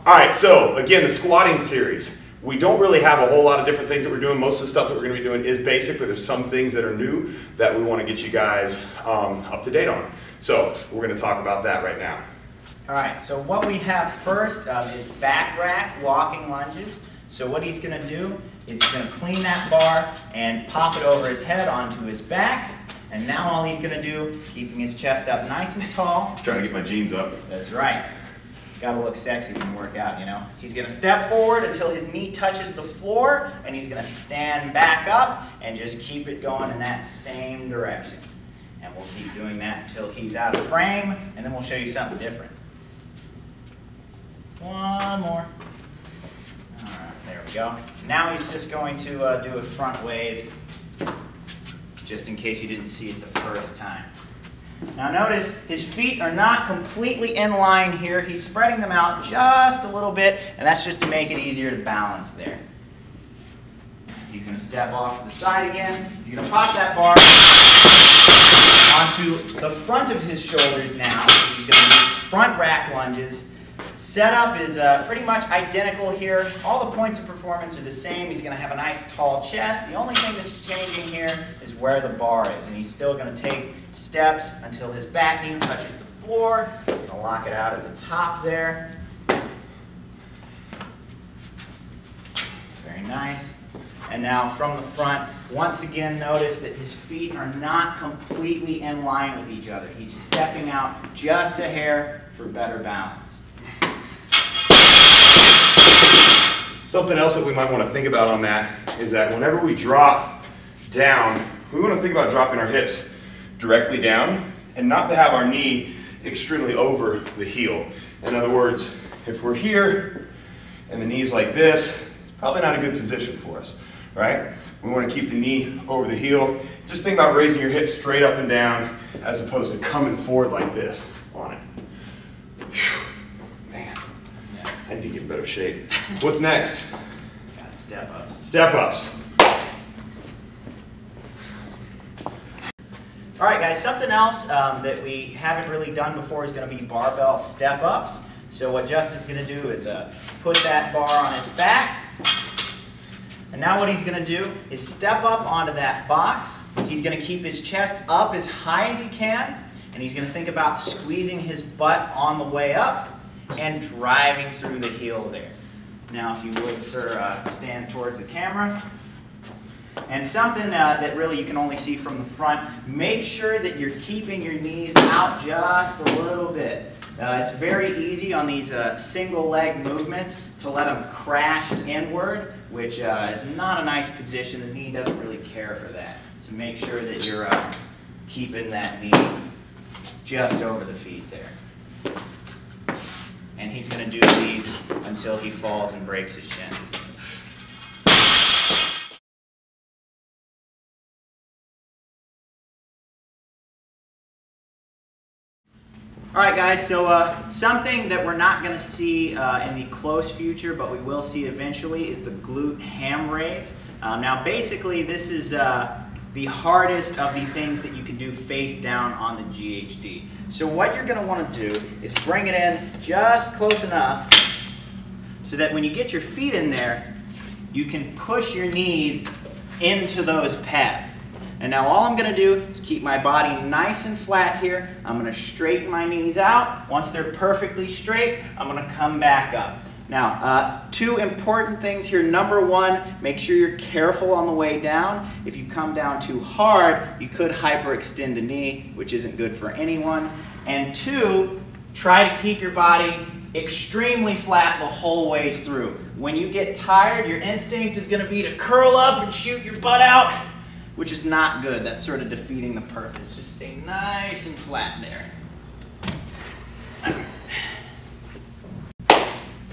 All right, so again, the squatting series. We don't really have a whole lot of different things that we're doing. Most of the stuff that we're going to be doing is basic, but there's some things that are new that we want to get you guys up to date on. So we're going to talk about that right now. All right, so what we have first is back rack walking lunges. So what he's going to do is he's going to clean that bar and pop it over his head onto his back. And now all he's going to do, keeping his chest up nice and tall. I'm trying to get my jeans up. That's right. Gotta look sexy when you work out, you know. He's gonna step forward until his knee touches the floor, and he's gonna stand back up and just keep it going in that same direction. And we'll keep doing that until he's out of frame, and then we'll show you something different. One more. All right, there we go. Now he's just going to do it front ways, just in case you didn't see it the first time. Now notice his feet are not completely in line here. He's spreading them out just a little bit, and that's just to make it easier to balance there. He's going to step off to the side again. He's going to pop that bar onto the front of his shoulders now. He's going to do front rack lunges. Setup is pretty much identical here. All the points of performance are the same. He's going to have a nice tall chest. The only thing that's changing here is where the bar is. And he's still going to take steps until his back knee touches the floor. He's going to lock it out at the top there. Very nice. And now from the front, once again notice that his feet are not completely in line with each other. He's stepping out just a hair for better balance. Something else that we might want to think about on that is that whenever we drop down, we want to think about dropping our hips directly down and not to have our knee extremely over the heel. In other words, if we're here and the knee's like this, it's probably not a good position for us, right? We want to keep the knee over the heel. Just think about raising your hips straight up and down as opposed to coming forward like this on it. Whew. I need to get in better shape. What's next? Got step ups. Step ups. All right, guys, something else that we haven't really done before is going to be barbell step ups. So what Justin's going to do is put that bar on his back. And now what he's going to do is step up onto that box. He's going to keep his chest up as high as he can. And he's going to think about squeezing his butt on the way up and driving through the heel there. Now, if you would, sir, stand towards the camera. And something that really you can only see from the front, make sure that you're keeping your knees out just a little bit. It's very easy on these single leg movements to let them crash inward, which is not a nice position. The knee doesn't really care for that. So make sure that you're keeping that knee just over the feet there. And he's going to do these until he falls and breaks his shin. All right, guys, so something that we're not going to see in the close future, but we will see eventually, is the glute ham raise. Now, basically, this is the hardest of the things that you can do face down on the GHD. So what you're going to want to do is bring it in just close enough so that when you get your feet in there, you can push your knees into those pads. And now all I'm going to do is keep my body nice and flat here. I'm going to straighten my knees out. Once they're perfectly straight, I'm going to come back up. Now, two important things here. Number one, make sure you're careful on the way down. If you come down too hard, you could hyperextend a knee, which isn't good for anyone. And two, try to keep your body extremely flat the whole way through. When you get tired, your instinct is going to be to curl up and shoot your butt out, which is not good. That's sort of defeating the purpose. Just stay nice and flat there.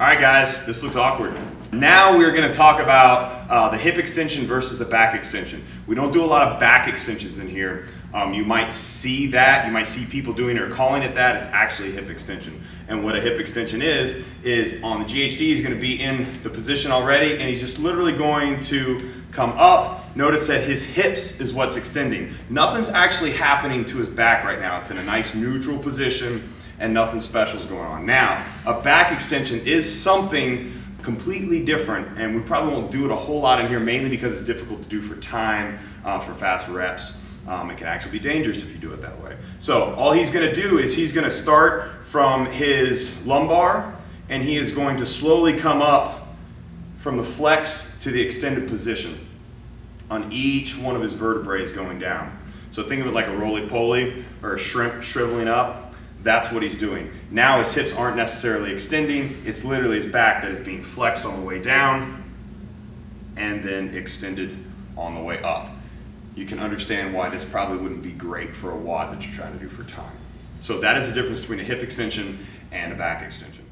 All right, guys, this looks awkward. Now we're going to talk about the hip extension versus the back extension. We don't do a lot of back extensions in here. You might see that. You might see people doing it or calling it that. It's actually a hip extension. And what a hip extension is on the GHD, he's going to be in the position already, and he's just literally going to come up. Notice that his hips is what's extending. Nothing's actually happening to his back right now. It's in a nice neutral position. and nothing special is going on. Now, a back extension is something completely different, and we probably won't do it a whole lot in here, mainly because it's difficult to do for time, for fast reps. It can actually be dangerous if you do it that way. So all he's going to do is he's going to start from his lumbar, and he is going to slowly come up from the flexed to the extended position on each one of his vertebrae going down. So think of it like a roly-poly or a shrimp shriveling up. That's what he's doing. Now his hips aren't necessarily extending. It's literally his back that is being flexed on the way down and then extended on the way up. You can understand why this probably wouldn't be great for a WOD that you're trying to do for time. So that is the difference between a hip extension and a back extension.